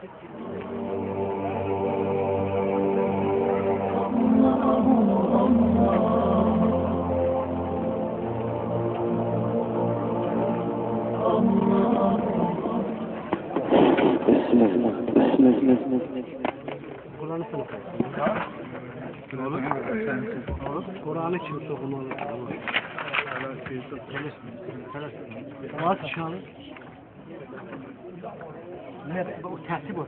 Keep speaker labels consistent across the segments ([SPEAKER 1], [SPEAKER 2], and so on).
[SPEAKER 1] Kur'an'ı sınıf Kur'an'ı kim sokumalı? Aç şanı. Ne bu tertip o.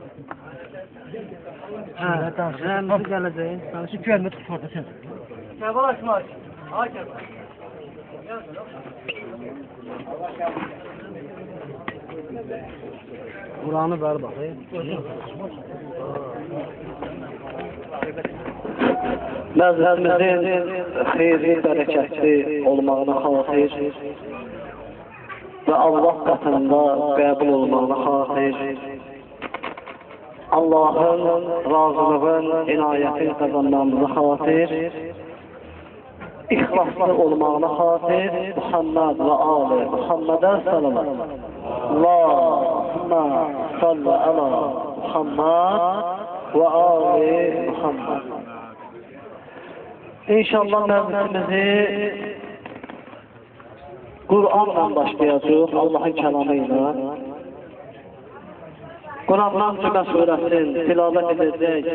[SPEAKER 1] Ha, nasıl geleceğin? Ben şu görme tut orada sen. Kemal açma. Aç. Kur'an'ı ver bakayım.
[SPEAKER 2] Məzhəbimizin xeyirli, bərəkətli olmağına xatir və Allah qatında qəbul olmağına xatir, Allahın razılığın, inayətin qazanmağımıza xatir, ixlaslı olmağına xatir, Muhammed və Ali Muhammedə salavat. Allahümmə salli ala Muhammed və Ali Muhammed. İnşallah məclisimizi Kur'an'la başlayacağıq, Allah'ın kəlamı ilə. Kur'an'dan Cümə surəsini tilavət edəcək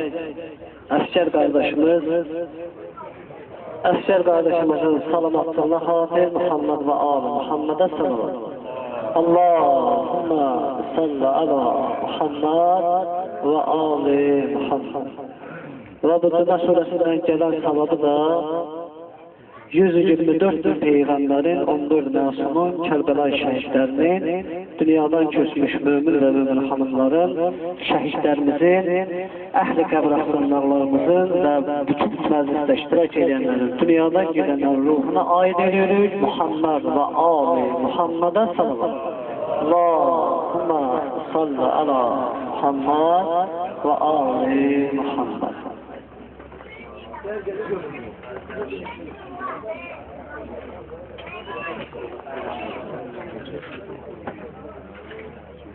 [SPEAKER 2] Əskər qardaşımız. Əskər qardaşımızın salamatlığına xatir Muhammed və Ali Muhammedə salavat. Allahümmə salli ala Muhammed və Ali Muhammed. Və bu Cümə surəsindən gələn savabı da 124 bin Peyğəmbərin, 14 məsumun, Kərbəlayi şəhidlərinin, dünyadan köçmüş mömin və mömin xanımların, şəhidlərimizin, əhl-i qəbr axsanlarlarımızın və bütün məclisdə iştirak edənlərin, dünyadan gedənlərin ruhuna aid ediyoruz. Muhammed və Ali Muhammedə salavat. Allahümmə salli ala Muhammed və Ali Muhammed.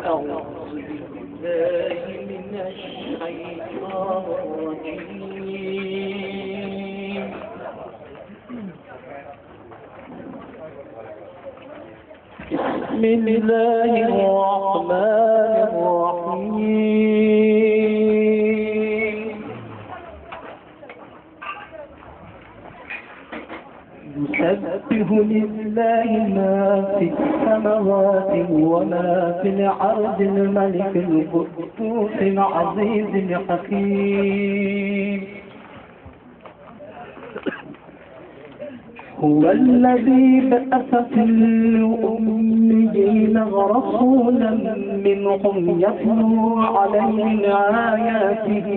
[SPEAKER 2] أعوذ بالله من الشيطان الرجيم بسم الله الرحمن الرحيم يسبح لله ما في السماوات وما في الأرض الملك القدوس العزيز الحكيم هو الذي بعث في الأميين رسولا منهم يتلو عليهم آياته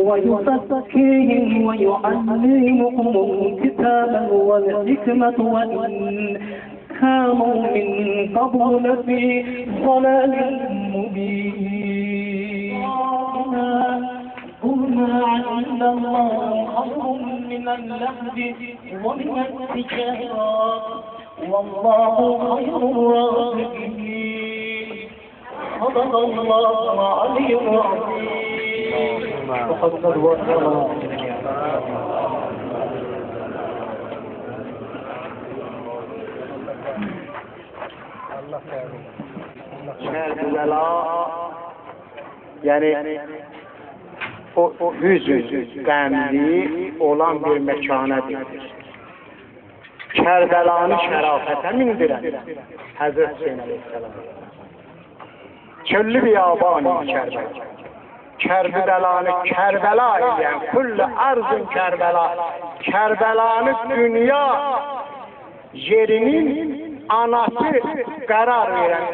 [SPEAKER 2] ويزكيهم ويعلمهم الكتاب والحكمة وإن كانوا من قبل لفي ضلال مبين قلنا عند الله خير من اللهب ومن التجارات والله خير الرازقين صدق الله العلي العظيم وحسن الوصلاة
[SPEAKER 3] yani o hüzün, qəmli olan bir məkana deyilir. Kərbəlanı şərafətə mindirən Həzrət Hüseyin Aleyhisselam. Çöllü biyabani Kərbəla. Kərbəlanı Kərbəla edən, kullu arzın Kərbəla. Kərbəlanı dünya yerinin anası qərar verən,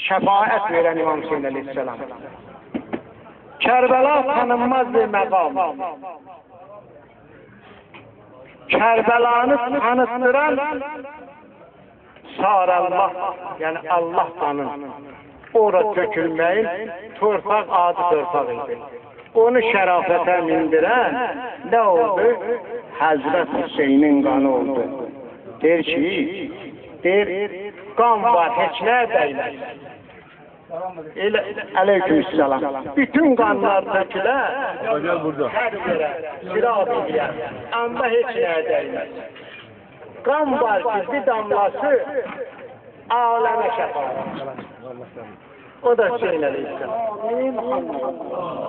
[SPEAKER 3] şəfaət verən İmam Hüseyin Aleyhisselam. Kərbəla tanınmaz bir məqam. Kərbəlanı tanıttıran Sarallah, yəni Allah tanın. Orada tökülməyin torpaq adı torpaq idi. Onu şərafətə mindirən nə oldu? Həzrət Hüseynin qanı oldu. Der ki, qan var, heç nə dəyməz. Aleykümselam. Bütün qanlar tökülər.
[SPEAKER 4] Hocam burada.
[SPEAKER 3] Hər yerə sirat edir. Amma heç nəyə dəyməz. Qan var ki, bir damlası aləmə şəfaət. O da Hüseyin Əleyhisselam.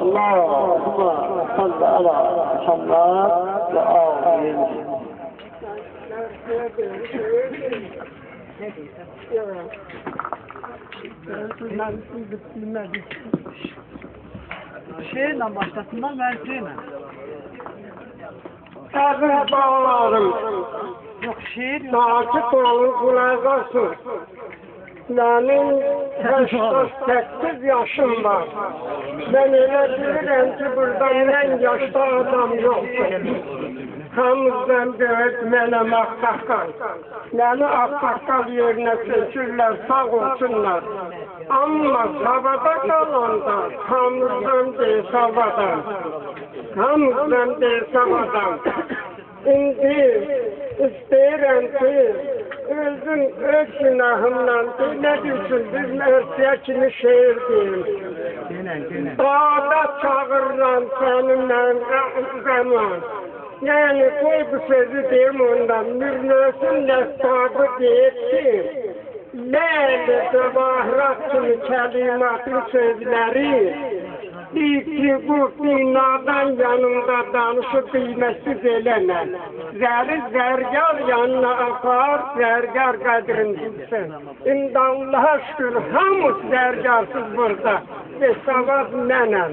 [SPEAKER 2] Allahümme salli ala Muhammed ve âlihi.
[SPEAKER 1] Şiirle başlasınlar, ben şeyle.
[SPEAKER 3] Əziz bağlarım,
[SPEAKER 1] Yok şiir yok.
[SPEAKER 3] sakit olun, qulaq asın. Mənim 88 yaşım var. Mən elə bilirəm ki, burada mən yaşda adam yoxdur. Hamımızdan böyük mənəm Ağsaqqal. Məni Ağsaqqal yerinə seçirlər, sağ olsunlar. Amma savada qalanda, hamımızdan deyil savadan. Hamımızdan deyil savadan. İndi istəyirəm ki, özüm öz günahımdan ne diyorsun, biz məhsiyə kimi şehir deyim. Dağda çağırıram seninle zaman. Yani koy bu sözü deyim ondan. Mürnösün leftabı deyir ki, Leyli Cevahrat kimi kelimatın sözleri, ki bu binadan yanımda danışıp bilmesiz eleme. Zəri zərgar yanına apar, zərgar qədrini bilsin. İndi Allah'a şükür, hamısı zərgarsız burada. Ve savad mənəm.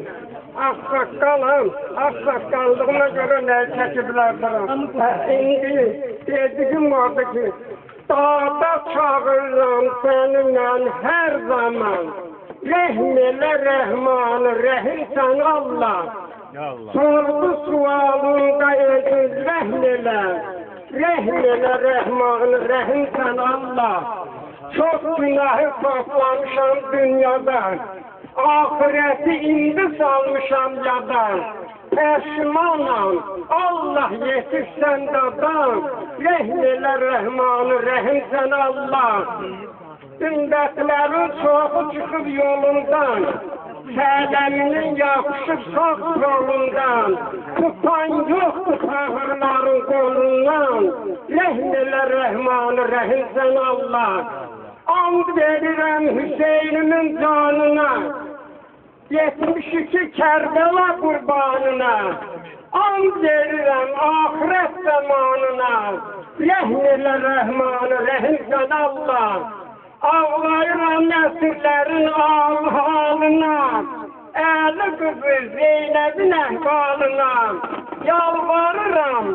[SPEAKER 3] Ağsaqqalım, ağsaqqallığına göre ne çəkiblərdirəm. İndi dediğim vardı ki, dağda çağırıram seninle her zaman. Rəhmələ rəhmanı, rəhim sən Allah. Sordu sualında özünüz rəhmələ. Rəhmələ rəhmanı, rəhim sən Allah. Çok günahı toplamışam dünyadan. Ahireti indi salmışam yadan. Peşmanam, Allah yetişsən dadan. Rəhmələ rəhmanı, rəhim sən Allah. Ündətlərin çoxu çıxıb yolundan, sələminin yapışıb sağ yolundan, tutan yoxdur fağırların qolundan, rəhmələ rəhmanı, rəhim sən Allah. And verirəm Hüseynimin canına, 72 Kərbəla qurbanına, and verirəm ahirət zamanına, rəhmələ rəhmanı, rəhim sən Allah. Ağlayıram nesirlerin halına, Əli kızı Zeynep'in əhvalına, yalvarıram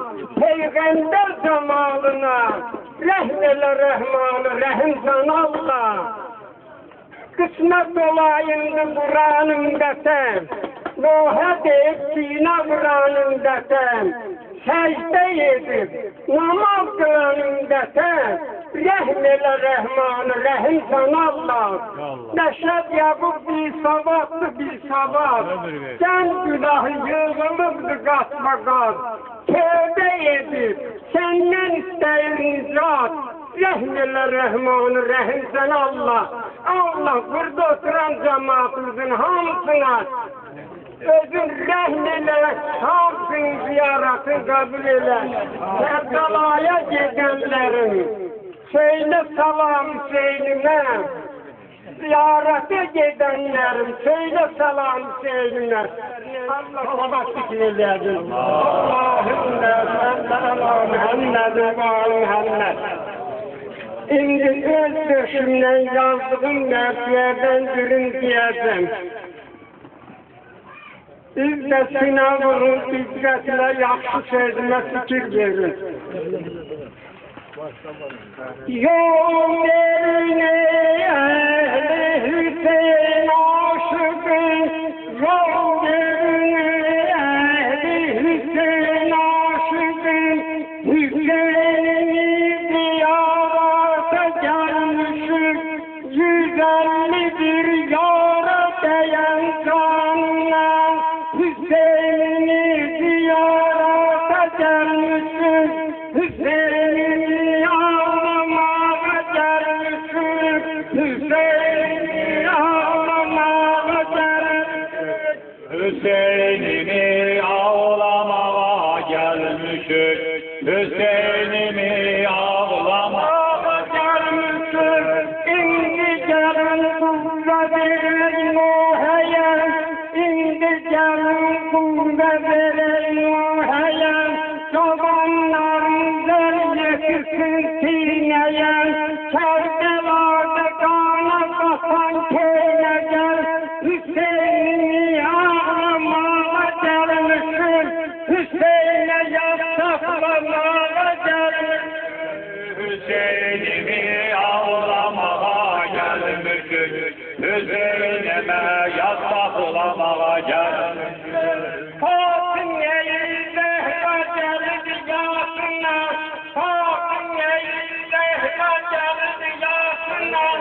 [SPEAKER 3] Peygamber cemalına, Rəhmələ rəhmanı, rəhim sən Allah. Qismət olayındı Kur'an'ımdəsən, Nuh'a deyib Sina Kur'an'ımdəsən, Səcdə edib namaz qılanımdəsən, Rəhmələ rəhmanı, rəhim sən Allah. Nəşəd Yaqub bir savaddı, bir savad. Sən günahı yığılıbdı qatma qat. Tövbə edib, səndən istəyir nicat. Rəhmələ rəhmanı, rəhim sən Allah. Allah burada oturan cəmaatımızın hamısına özün rəhmələ hamısın ziyaratın qəbul elə. Kərbəlaya gedənlərin söyle salam Hüseyin'e, ziyarete gidenlerim, söyle salam Hüseyin'e. Allah'a baktık eyledim. Allahümme salli ala Muhammed ve Muhammed. İndi öz döşümden yazdığım mertlerden birini diyeceğim. Siz de sınavının dikkatine yaxşı sözüme fikir verin. Yol yerine ehl-i Hüseyin aşıkı, yol yerine ehl-i Hüseyin aşıkı, Hüseyin'i ziyarete gelmişik, 151 yara değen canına, Hüseyin'i ziyarete gelmişik, Hüseyin'i ağlamaya gelmişik, Hüseyin'i ağlamaya gelmişik. Hüseyin'imi ağlamağa gelmişik. Hüseyin'imi ağlamağa gelmişik. İndi gelin kuvve verin Nuh'ya. İndi gelin kuvve verin Nuh'ya. Çobanların yetişsin sineye. Kerbela'da kana basan köye gel. Hüseyin'i ağlamağa gelmişsin. Hüseyin'e yasaklamağa gelmişsin. Hüseyin'imi ağlamağa gelmişsin. Hüseyin'ime yasaklamağa gelmişsin. Fatime'yi Zehra geldi yasınlar. Fatime'yi Zehra geldi yasınlar.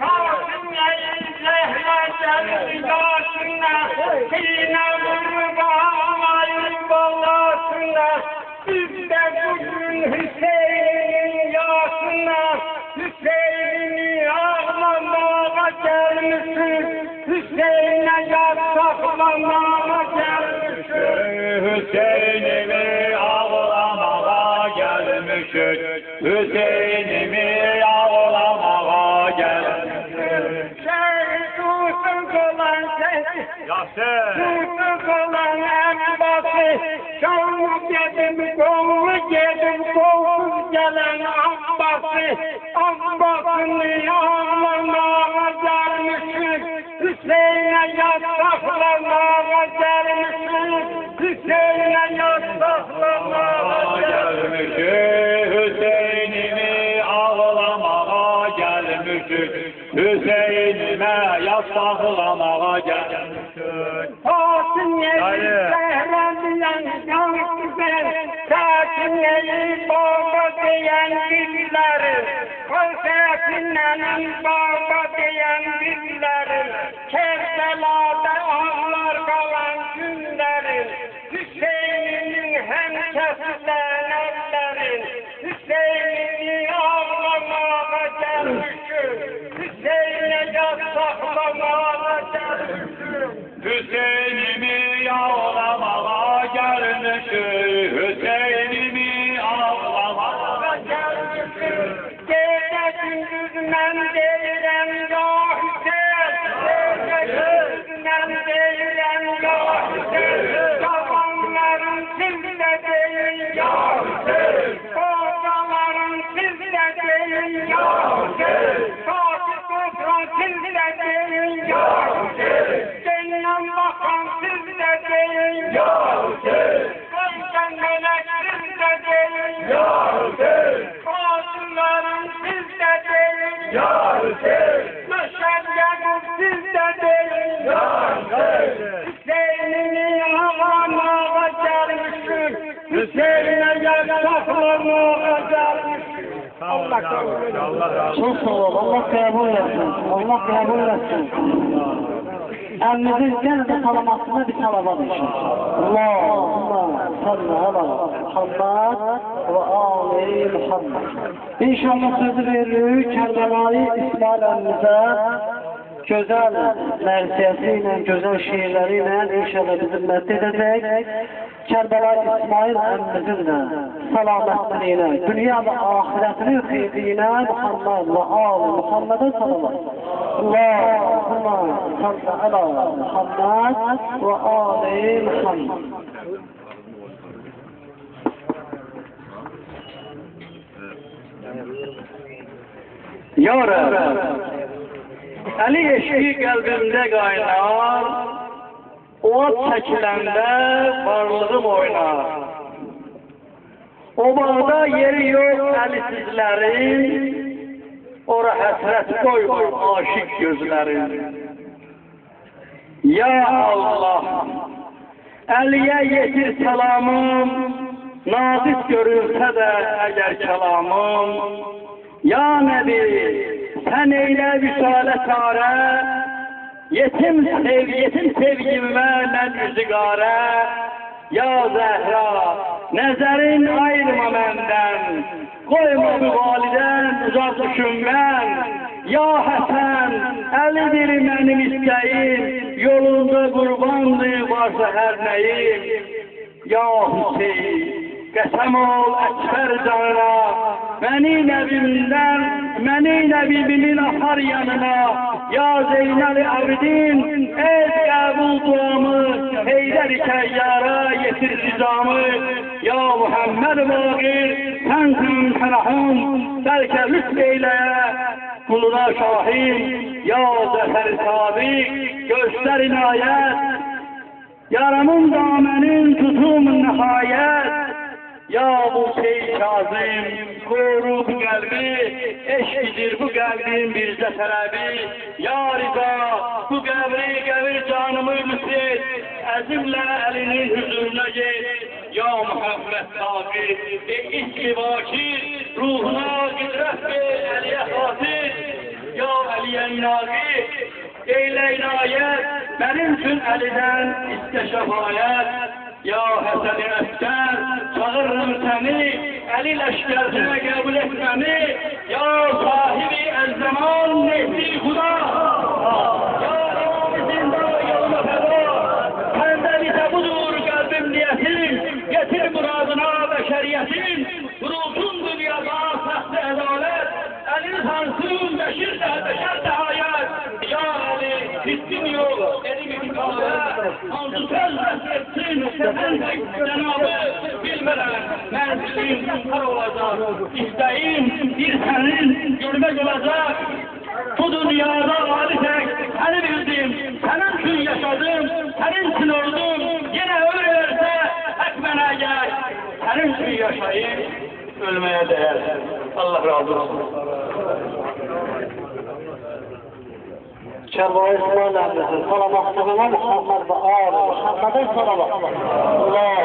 [SPEAKER 3] Fatime'yi Zehra geldi yasınlar. Sine vurmayı ballasınlar. Biz de bugün Hüseyin'in yasınlar. Hüseyin'i ağlamağa gelmişsin. Hüseyin'e yasaklamağa gelmişsin. Hüseyin'imi ağlamağa gelmişsin. Hüseyin'imi ağlamağa gelmişsin. Şehit Yusuf olan Yusuf olan Abbas'ı Şavlu yedim, kovsuz gelen Abbas'ı Abbas'ını ağlamağa gelmişsin. Hüseyin'e yasaklamaya gelmişsin. Hüseyin'e yasaklamaya gelmişsin. Hüseyin'imi ağlamağa gelmişsin. Hüseyin'ime yasaklamaya gelmişsin. Fatime'yi Zehra diyen çok güzel. Fatime'yi baba diyen dilleri. Fatime'nin baba diyen dilleri. Kerbela'da ağlar kalan günlerin. Hüseyin'in hemkesinden ellerin. Hüseyin'i ağlamağa gelmişsin. Hüseyin'e yasaklamaya gelmişsin. Hüseyin'imi ağlamağa gelmişsin. Hüseyin'imi ağlamağa gelmişsin. Gece gündüz men deyirəm ya Hüseyin. Gece gündüz men deyirəm ya Hüseyin. Babanların sizdə deyin ya Hüseyin. Babaların sizdə deyin ya Hüseyin. Fatih Sultan sizdə deyin ya Hüseyin. Cennet bakan sizdə deyin ya Hüseyin. Koyken melek sizdə deyin ya Hüseyin. Fatihlerin sizdə deyin ya Hüseyin. Müşerrefin sizdə deyin ya Hüseyin. Hüseyin'i ağlamağa gelmişsin. Hüseyin'e yasaklamaya gelmişsin. Allah kabul etsin.
[SPEAKER 2] Çok sağ ol. Allah kabul etsin. Allah kabul etsin. Elimizin gene de salamatına bir salavat için. Allahümme salli ala Muhammed ve ali Muhammed. İnşallah sözü veririk Kerbela'yı İsmail Əmimizə güzel mersiyesiyle, güzel şiirleriyle inşallah bizi mətd edecek. Kerbela İsmail Əmimizin de salametliğine, dünya ve ahiretinin xeyriyle Muhammed ve ali Muhammed'e salavat. Allahümme salli ala Muhammed ve ali Muhammed. Ya Rabbi, Ali eşki qəlbimdə qaynar, o çəkiləndə varlığım oynar. O bağda yeri yok əlisizlərin, ora həsrət qoymur aşıq gözlərin. Ya Allah, Əliyə yetir səlamım, nazik görünsə də əgər kəlamım. Ya Nəbi, sən eylə vüsalə çarə, yetim sevgimə mən üzüqarə. Ya Zəhra, nəzərin ayırma məndən, qoyma bu validən uzaq düşün mən.
[SPEAKER 3] Ya Həsən, Əlidir mənim istəyim, yolunda qurbandır varsa hər nəyim. Ya Hüseyin, qəsəm ol əkbər canına, məni nəbimin axar yanına. Ya Zeynəl-i Abidin, et qəbul duamı, Heydər-i Kəyyara yetir ricamı. Ya Muhammed Baqir, sənsən Fərahun, bəlkə lütf eyləyə, kuluna şahid. Ya Zəfər Sabiq, göster inayet, yaramın damenin tutum nihayet. Ya Musa-i Kazım, koru bu kalbi, eşkidir bu kalbin bir zeferabi. Ya Rıza, bu kabri canımı müsret, azimle elinin huzuruna git. Ya Muhammed Saki, içki bakir, ruhuna gidret ver, Aliye hasir. Ya Aliye Nagi, eyle inayet, benim için Ali'den iste şefayet. Ya Həsən-i Əskər, çağırırım səni, Əli ləşkərinə qəbul etməni. Ya sahibi əz-zaman nehdi Xuda, ya İmam-ı Zinda yoluna fəda. Səndən isə budur qəlbim niyyətim, getir muradına bəşəriyyətin. Qurulsun dünyada səxti ədalət, Əlin sansın bəşər dəhayət. Ya Əli, hissin yox, elim itikabət, hansı söz etsin, Cenab-ı bilmeden menzilim kar olacak, isteğim bir senin görmek olacak. Bu dünyada vali tek seni bildim, senin için yaşadım, senin için oldum. Yine ölürse ekmene gel, senin için yaşayayım, ölmeye değer. Allah razı olsun.
[SPEAKER 2] Kərbəlayı İsmail əmrisi, salamatçılığına Muhammed və Ali, Muhammedin salamat. Allah,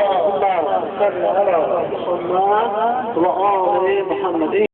[SPEAKER 2] sallallahu aleyhi ve sellem, və Ali Muhammedin.